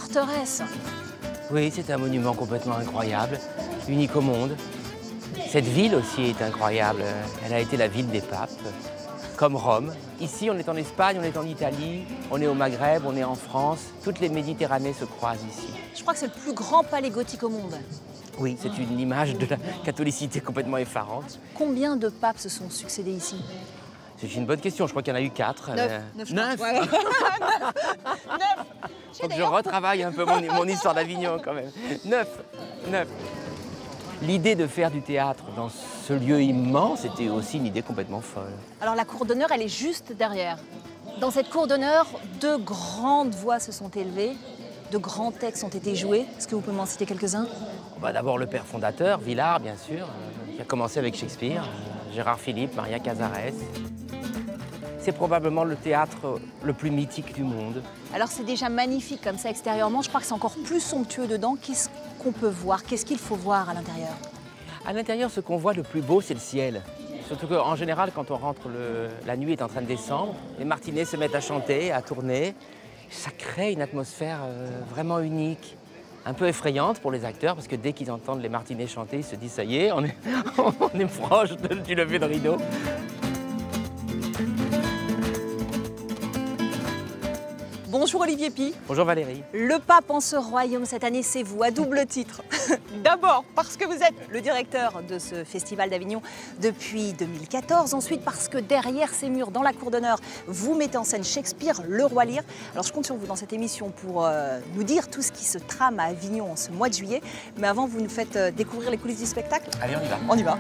forteresse. Oui, c'est un monument complètement incroyable, unique au monde. Cette ville aussi est incroyable. Elle a été la ville des papes, comme Rome. Ici, on est en Espagne, on est en Italie, on est au Maghreb, on est en France. Toutes les Méditerranées se croisent ici. Je crois que c'est le plus grand palais gothique au monde. Oui, c'est une image de la catholicité complètement effarante. Combien de papes se sont succédés ici? C'est une bonne question, je crois qu'il y en a eu 4. 9. 9. Ouais. 9. Faut que je retravaille un peu mon histoire d'Avignon quand même. 9. L'idée de faire du théâtre dans ce lieu immense était aussi une idée complètement folle. Alors la cour d'honneur, elle est juste derrière. Dans cette cour d'honneur, 2 grandes voix se sont élevées, de grands textes ont été joués. Est-ce que vous pouvez m'en citer quelques-uns? D'abord le père fondateur, Villars bien sûr, qui a commencé avec Shakespeare, Gérard Philipe, Maria Cazares. C'est probablement le théâtre le plus mythique du monde. Alors c'est déjà magnifique comme ça extérieurement, je crois que c'est encore plus somptueux dedans. Qu'est-ce qu'on peut voir? Qu'est-ce qu'il faut voir à l'intérieur? À l'intérieur, ce qu'on voit le plus beau, c'est le ciel. Surtout qu'en général, quand on rentre, la nuit est en train de descendre, les martinets se mettent à chanter, à tourner. Ça crée une atmosphère vraiment unique, un peu effrayante pour les acteurs, parce que dès qu'ils entendent les martinets chanter, ils se disent « ça y est, on est proche du lever de rideau ». Bonjour Olivier Py. Bonjour Valérie. Le pape en ce royaume cette année, c'est vous, à double titre. D'abord parce que vous êtes le directeur de ce festival d'Avignon depuis 2014. Ensuite parce que derrière ces murs, dans la cour d'honneur, vous mettez en scène Shakespeare, Le Roi Lear. Alors je compte sur vous dans cette émission pour nous dire tout ce qui se trame à Avignon en ce mois de juillet. Mais avant, vous nous faites découvrir les coulisses du spectacle. Allez, on y va. On y va.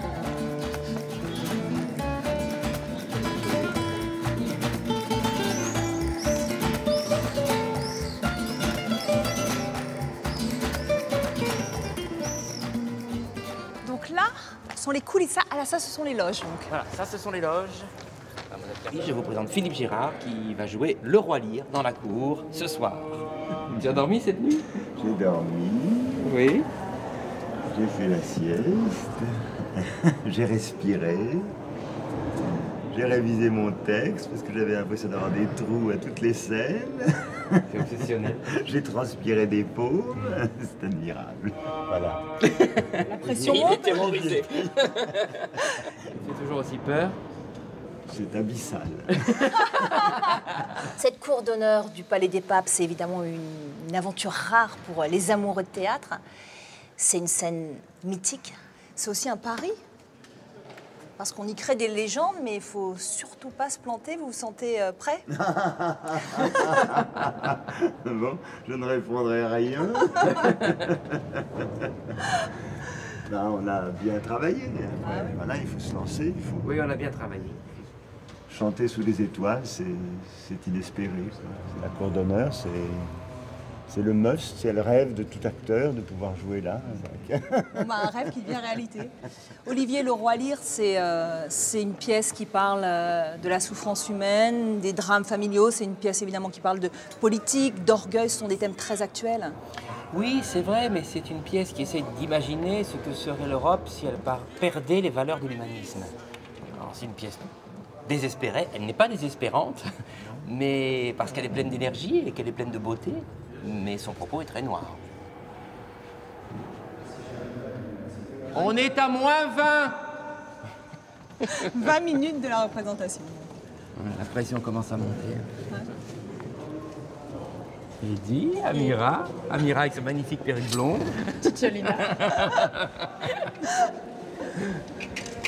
Les coulisses, ça ce sont les loges donc. Voilà, ça ce sont les loges. À mon accueil, je vous présente Philippe Girard qui va jouer Le Roi Lear dans la cour ce soir. Tu as dormi cette nuit? J'ai dormi. Oui. J'ai fait la sieste. J'ai respiré. J'ai révisé mon texte parce que j'avais l'impression d'avoir des trous à toutes les scènes. C'est obsessionnel. J'ai transpiré des paumes. C'est admirable. Voilà. La pression monte. Terrorisé. J'ai toujours aussi peur. C'est abyssal. Cette cour d'honneur du Palais des Papes, c'est évidemment une aventure rare pour les amoureux de théâtre. C'est une scène mythique. C'est aussi un pari. Parce qu'on y crée des légendes, mais il ne faut surtout pas se planter. Vous vous sentez prêt? Bon, je ne répondrai rien. Ben, on a bien travaillé. Voilà, il faut se lancer. Il faut... Oui, on a bien travaillé. Chanter sous les étoiles, c'est inespéré. La cour d'honneur, c'est le must, c'est le rêve de tout acteur de pouvoir jouer là. Un rêve qui devient réalité. Olivier, Le Roi Lear, c'est une pièce qui parle de la souffrance humaine, des drames familiaux. C'est une pièce évidemment qui parle de politique, d'orgueil. Ce sont des thèmes très actuels. Oui, c'est vrai, mais c'est une pièce qui essaie d'imaginer ce que serait l'Europe si elle perdait les valeurs de l'humanisme. Alors c'est une pièce désespérée. Elle n'est pas désespérante, mais parce qu'elle est pleine d'énergie et qu'elle est pleine de beauté. Mais son propos est très noir. On est à -20. 20 minutes de la représentation. La pression commence à monter. Il dit Amira avec ce magnifique perruque blonde. Cicciolina.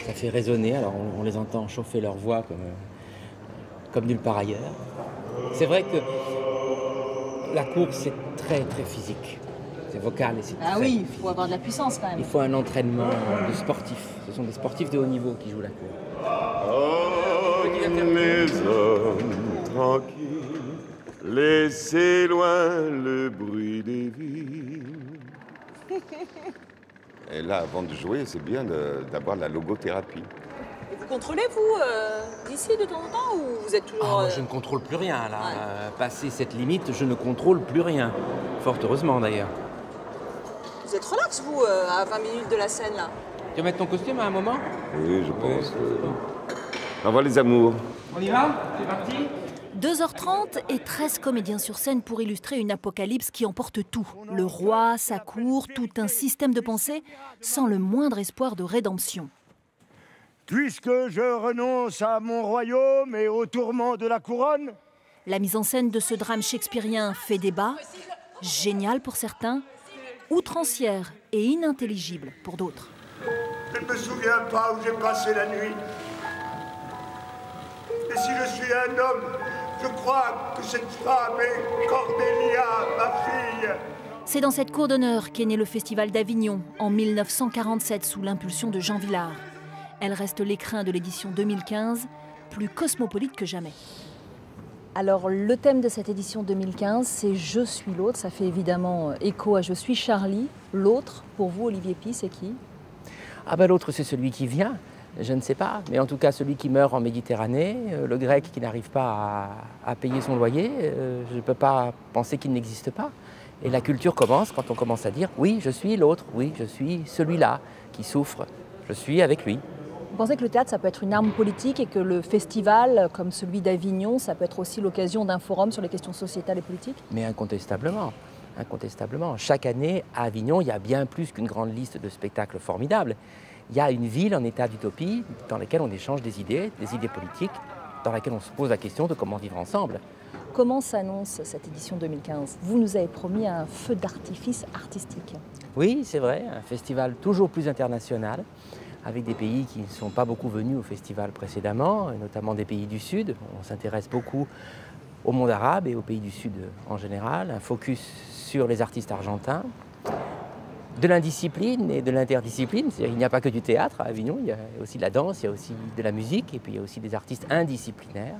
Ça fait résonner, alors on les entend chauffer leur voix comme nulle part ailleurs. C'est vrai que la course, c'est très très physique. C'est vocal et c'est Ah très oui, il physique. faut avoir de la puissance quand même. Il faut un entraînement de sportifs. Ce sont des sportifs de haut niveau qui jouent la cour. Oh, mes hommes tranquilles, laissez loin le bruit des villes. Et là, avant de jouer, c'est bien d'avoir la logothérapie. Et vous contrôlez, vous, d'ici de temps en temps, ou vous êtes toujours... Moi, je ne contrôle plus rien, là. Passé cette limite, je ne contrôle plus rien. Fort heureusement, d'ailleurs. Vous êtes relax, vous, à 20 minutes de la scène, là? Tu vas mettre ton costume à un moment? Oui, je pense. Au revoir les amours. On y va? C'est parti? 2h30 et 13 comédiens sur scène pour illustrer une apocalypse qui emporte tout. Le roi, sa cour, tout un système de pensée, sans le moindre espoir de rédemption. Puisque je renonce à mon royaume et au tourment de la couronne. La mise en scène de ce drame shakespearien fait débat, génial pour certains, outrancière et inintelligible pour d'autres. Je ne me souviens pas où j'ai passé la nuit. Et si je suis un homme, je crois que cette femme est Cordélia, ma fille. C'est dans cette cour d'honneur qu'est né le Festival d'Avignon en 1947 sous l'impulsion de Jean Vilar. Elle reste l'écrin de l'édition 2015, plus cosmopolite que jamais. Alors le thème de cette édition 2015, c'est « Je suis l'autre ». Ça fait évidemment écho à « Je suis Charlie ». L'autre, pour vous, Olivier Py, c'est qui? Ah ben l'autre, c'est celui qui vient, je ne sais pas, mais en tout cas celui qui meurt en Méditerranée, le grec qui n'arrive pas à payer son loyer, je ne peux pas penser qu'il n'existe pas. Et la culture commence quand on commence à dire « Oui, je suis l'autre, oui, je suis celui-là qui souffre, je suis avec lui ». Vous pensez que le théâtre, ça peut être une arme politique et que le festival, comme celui d'Avignon, ça peut être aussi l'occasion d'un forum sur les questions sociétales et politiques? Mais incontestablement, incontestablement. Chaque année, à Avignon, il y a bien plus qu'une grande liste de spectacles formidables. Il y a une ville en état d'utopie dans laquelle on échange des idées politiques, dans laquelle on se pose la question de comment vivre ensemble. Comment s'annonce cette édition 2015? Vous nous avez promis un feu d'artifice artistique. Oui, c'est vrai, un festival toujours plus international, avec des pays qui ne sont pas beaucoup venus au festival précédemment, et notamment des pays du Sud. On s'intéresse beaucoup au monde arabe et aux pays du Sud en général, un focus sur les artistes argentins, de l'indiscipline et de l'interdiscipline. Il n'y a pas que du théâtre à Avignon, il y a aussi de la danse, il y a aussi de la musique, et puis il y a aussi des artistes indisciplinaires.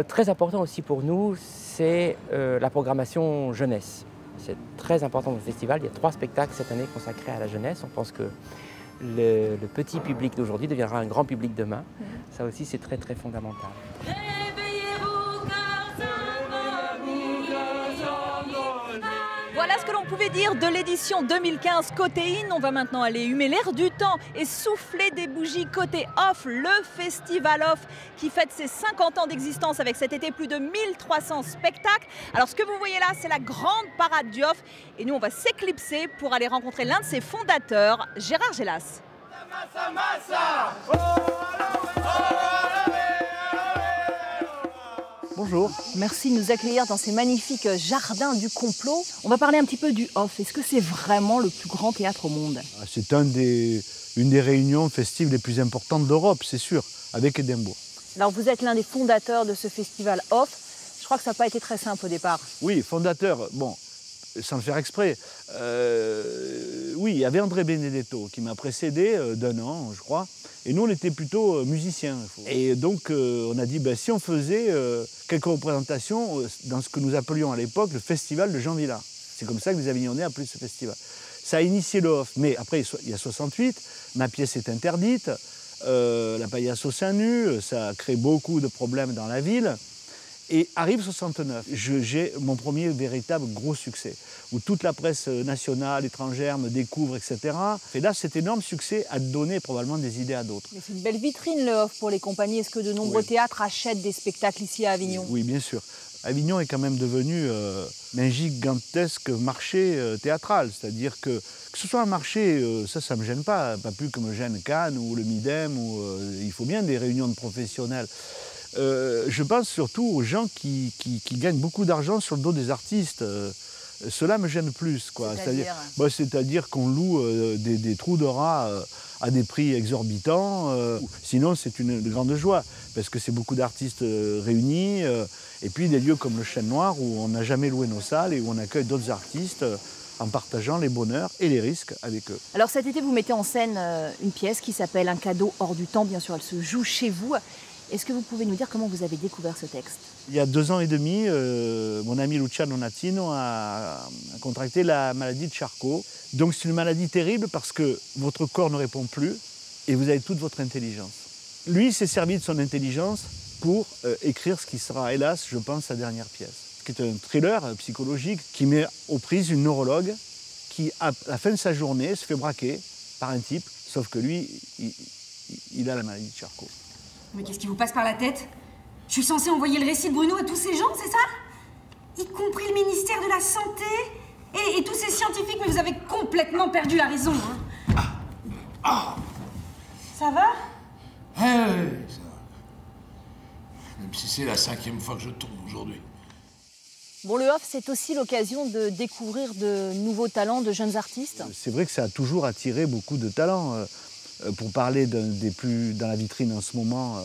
Très important aussi pour nous, c'est la programmation jeunesse. C'est très important dans le festival. Il y a 3 spectacles cette année consacrés à la jeunesse. On pense que le petit public d'aujourd'hui deviendra un grand public demain. Ça aussi, c'est très, très fondamental. Voilà ce que l'on pouvait dire de l'édition 2015 côté in. On va maintenant aller humer l'air du temps et souffler des bougies côté off, le Festival Off qui fête ses 50 ans d'existence avec cet été plus de 1300 spectacles. Alors ce que vous voyez là, c'est la grande parade du off et nous on va s'éclipser pour aller rencontrer l'un de ses fondateurs, Gérard Gélas. Bonjour. Merci de nous accueillir dans ces magnifiques jardins du complot. On va parler un petit peu du off. Est-ce que c'est vraiment le plus grand théâtre au monde? C'est une des réunions festives les plus importantes d'Europe, c'est sûr, avec Édimbourg. Alors vous êtes l'un des fondateurs de ce festival off. Je crois que ça n'a pas été très simple au départ. Oui, fondateur, bon, sans le faire exprès. Oui, il y avait André Benedetto qui m'a précédé d'1 an, je crois. Et nous, on était plutôt musiciens. Et donc, on a dit, si on faisait quelques représentations dans ce que nous appelions à l'époque le festival de Jean Vilar. C'est comme ça que les Avignonnais appelaient ce festival. Ça a initié le off. Mais après, il y a 68, ma pièce est interdite, la paillasse au sein nu, ça a créé beaucoup de problèmes dans la ville. Et arrive 69, j'ai mon premier véritable gros succès, où toute la presse nationale, étrangère me découvre, etc. Et là, cet énorme succès a donné probablement des idées à d'autres. C'est une belle vitrine, le off, pour les compagnies. Est-ce que de nombreux théâtres achètent des spectacles ici à Avignon? Oui, bien sûr. Avignon est quand même devenu un gigantesque marché théâtral. C'est-à-dire que ce soit un marché, ça ne me gêne pas plus que me gêne Cannes ou le Midem, où il faut bien des réunions de professionnels. Je pense surtout aux gens qui gagnent beaucoup d'argent sur le dos des artistes. Cela me gêne plus. C'est-à-dire qu'on loue des trous de rats à des prix exorbitants. Sinon, c'est une grande joie, parce que c'est beaucoup d'artistes réunis. Et puis des lieux comme le Chêne Noir, où on n'a jamais loué nos salles et où on accueille d'autres artistes en partageant les bonheurs et les risques avec eux. Alors cet été, vous mettez en scène une pièce qui s'appelle « Un cadeau hors du temps ». Bien sûr, elle se joue chez vous. Est-ce que vous pouvez nous dire comment vous avez découvert ce texte? Il y a 2 ans et demi, mon ami Luciano Nazzino a contracté la maladie de Charcot. Donc c'est une maladie terrible parce que votre corps ne répond plus et vous avez toute votre intelligence. Lui s'est servi de son intelligence pour écrire ce qui sera, hélas, je pense, sa dernière pièce. Qui est un thriller psychologique qui met aux prises une neurologue qui, à la fin de sa journée, se fait braquer par un type, sauf que lui, il a la maladie de Charcot. Mais qu'est-ce qui vous passe par la tête? Je suis censée envoyer le récit de Bruno à tous ces gens, c'est ça? Y compris le ministère de la Santé et tous ces scientifiques, mais vous avez complètement perdu la raison, hein. Ça va? Ouais, ça va. Même si c'est la 5e fois que je tourne aujourd'hui. Bon, le off, c'est aussi l'occasion de découvrir de nouveaux talents, de jeunes artistes. C'est vrai que ça a toujours attiré beaucoup de talents. Pour parler des plus dans la vitrine en ce moment,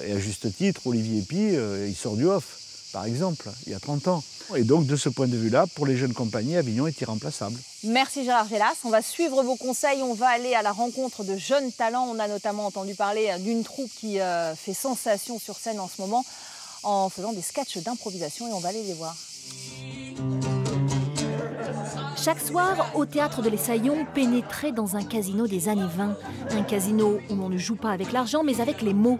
et à juste titre, Olivier Py, il sort du off, par exemple, il y a 30 ans. Et donc, de ce point de vue-là, pour les jeunes compagnies, Avignon est irremplaçable. Merci Gérard Gélas. On va suivre vos conseils, on va aller à la rencontre de jeunes talents. On a notamment entendu parler d'une troupe qui fait sensation sur scène en ce moment en faisant des sketchs d'improvisation et on va aller les voir. Chaque soir, au théâtre de l'Essaillon, pénétrer dans un casino des années 20. Un casino où l'on ne joue pas avec l'argent, mais avec les mots.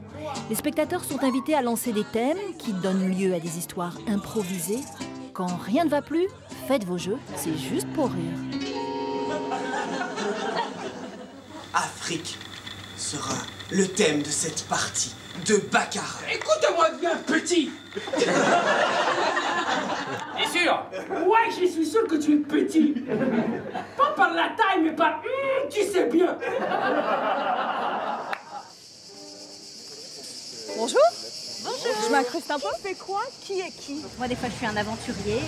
Les spectateurs sont invités à lancer des thèmes qui donnent lieu à des histoires improvisées. Quand rien ne va plus, faites vos jeux, c'est juste pour rire. Afrique sera le thème de cette partie de baccarat. Écoute-moi bien, petit. T'es sûr? Ouais, je suis sûr que tu es petit. Pas par la taille, mais par... tu sais bien. Bonjour. Bonjour. Je m'incruste un peu. Tu fais quoi? Qui est qui? Moi, des fois, je suis un aventurier.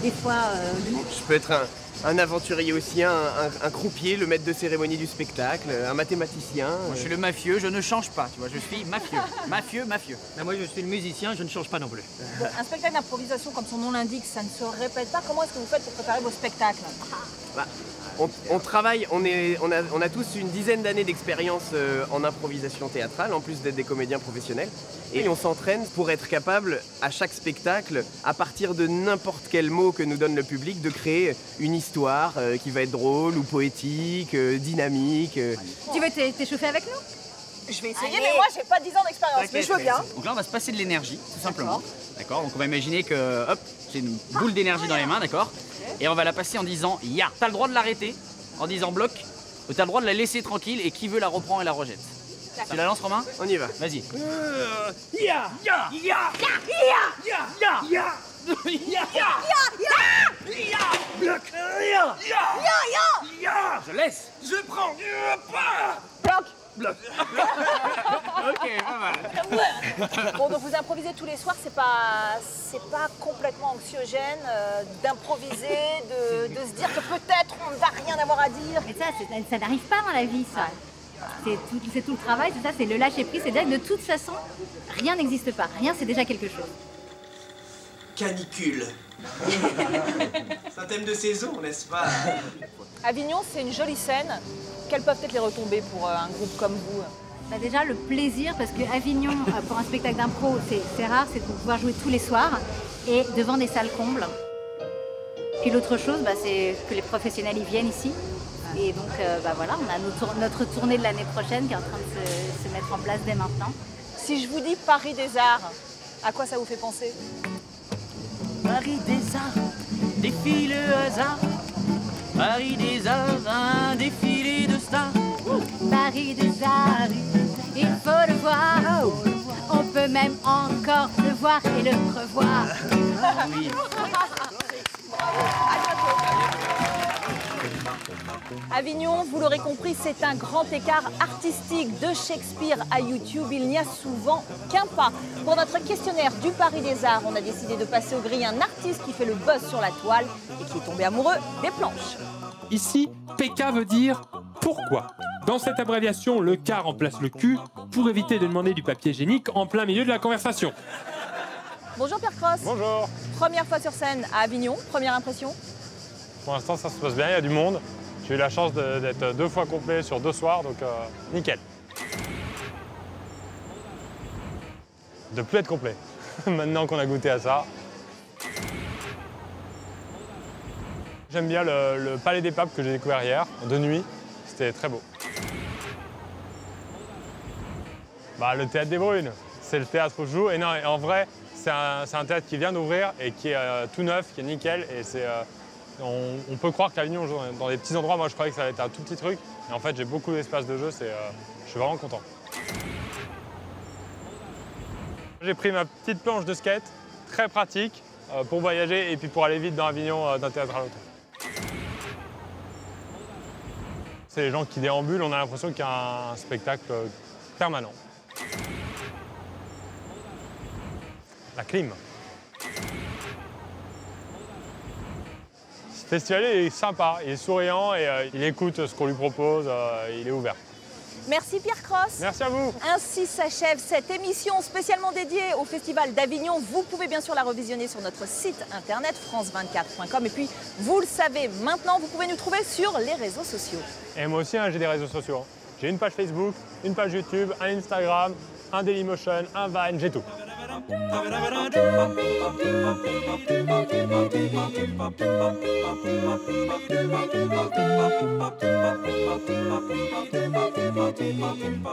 Des fois... Je peux être un aventurier aussi, un croupier, le maître de cérémonie du spectacle, un mathématicien. Moi, je suis le mafieux, je ne change pas, tu vois, je suis mafieux. Mafieux. Mais moi, je suis le musicien, je ne change pas non plus. Bon, un spectacle d'improvisation, comme son nom l'indique, ça ne se répète pas. Comment est-ce que vous faites pour préparer vos spectacles? On travaille, on a tous une dizaine d'années d'expérience en improvisation théâtrale, en plus d'être des comédiens professionnels. Et on s'entraîne pour être capable, à chaque spectacle, à partir de n'importe quel mot que nous donne le public, de créer une histoire qui va être drôle ou poétique, dynamique. Tu veux t'échauffer avec nous? Je vais essayer, mais moi, j'ai pas 10 ans d'expérience, mais je veux bien. Donc là, on va se passer de l'énergie, tout simplement. D'accord. Donc on va imaginer que, hop, j'ai une boule d'énergie dans les mains, d'accord. Et on va la passer en disant ya. T'as le droit de l'arrêter en disant bloc, ou t'as le droit de la laisser tranquille et qui veut la reprend et la rejette. Tu la lances, Romain? On y va. Vas-y. Ya. Bloc. Je laisse. Je prends. Bloc. Ok, pas mal. Bon, donc vous improvisez tous les soirs, c'est pas complètement anxiogène d'improviser, de se dire que peut-être on ne va rien avoir à dire. Mais ça n'arrive pas dans la vie, ça. C'est tout le travail, c'est ça, c'est le lâcher prise, c'est dire que de toute façon, rien n'existe pas. Rien, c'est déjà quelque chose. Canicule. C'est un thème de saison, n'est-ce pas? Avignon, c'est une jolie scène. Quelles peuvent être les retombées pour un groupe comme vous? Bah déjà, le plaisir, parce que Avignon, pour un spectacle d'impro, c'est rare, c'est de pouvoir jouer tous les soirs et devant des salles combles. Puis l'autre chose, c'est que les professionnels y viennent ici. Et donc, voilà, on a notre tournée de l'année prochaine qui est en train de se mettre en place dès maintenant. Si je vous dis Paris des Arts, à quoi ça vous fait penser? Paris des Arts, défile le hasard. Paris des Arts, un défilé de stars. Paris des Arts, il faut le voir. On peut même encore le voir et le revoir. Oui. Avignon, vous l'aurez compris, c'est un grand écart artistique de Shakespeare à YouTube. Il n'y a souvent qu'un pas. Pour notre questionnaire du Paris des Arts, on a décidé de passer au gris un artiste qui fait le buzz sur la toile et qui est tombé amoureux des planches. Ici, PK veut dire pourquoi. Dans cette abréviation, le K remplace le Q pour éviter de demander du papier hygiénique en plein milieu de la conversation. Bonjour Pierre Cross. Bonjour. Première fois sur scène à Avignon, première impression? Pour l'instant, ça se passe bien, il y a du monde. J'ai eu la chance d'être 2 fois complet sur 2 soirs, donc nickel. De plus être complet, maintenant qu'on a goûté à ça. J'aime bien le Palais des Papes que j'ai découvert hier, de nuit. C'était très beau. Le Théâtre des Brunes, c'est le théâtre où je joue. Et non, en vrai, c'est un théâtre qui vient d'ouvrir et qui est tout neuf, qui est nickel. Et on peut croire qu'à Avignon, on joue dans des petits endroits. Moi, je croyais que ça allait être un tout petit truc. Et en fait, j'ai beaucoup d'espace de jeu. Je suis vraiment content. J'ai pris ma petite planche de skate, très pratique, pour voyager et puis pour aller vite dans Avignon d'un théâtre à l'autre. C'est les gens qui déambulent, on a l'impression qu'il y a un spectacle permanent. La clim. Ce festival est sympa, il est souriant et il écoute ce qu'on lui propose, il est ouvert. Merci Pierre Cross. Merci à vous. Ainsi s'achève cette émission spécialement dédiée au Festival d'Avignon. Vous pouvez bien sûr la revisionner sur notre site internet france24.com. Et puis, vous le savez, maintenant, vous pouvez nous trouver sur les réseaux sociaux. Et moi aussi, j'ai des réseaux sociaux. J'ai une page Facebook, une page YouTube, un Instagram, un Dailymotion, un Vine, j'ai tout.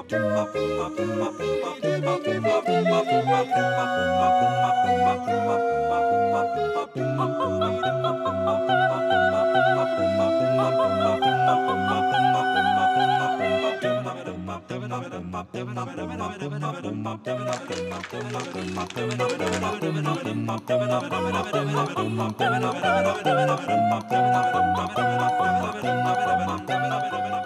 Thank you.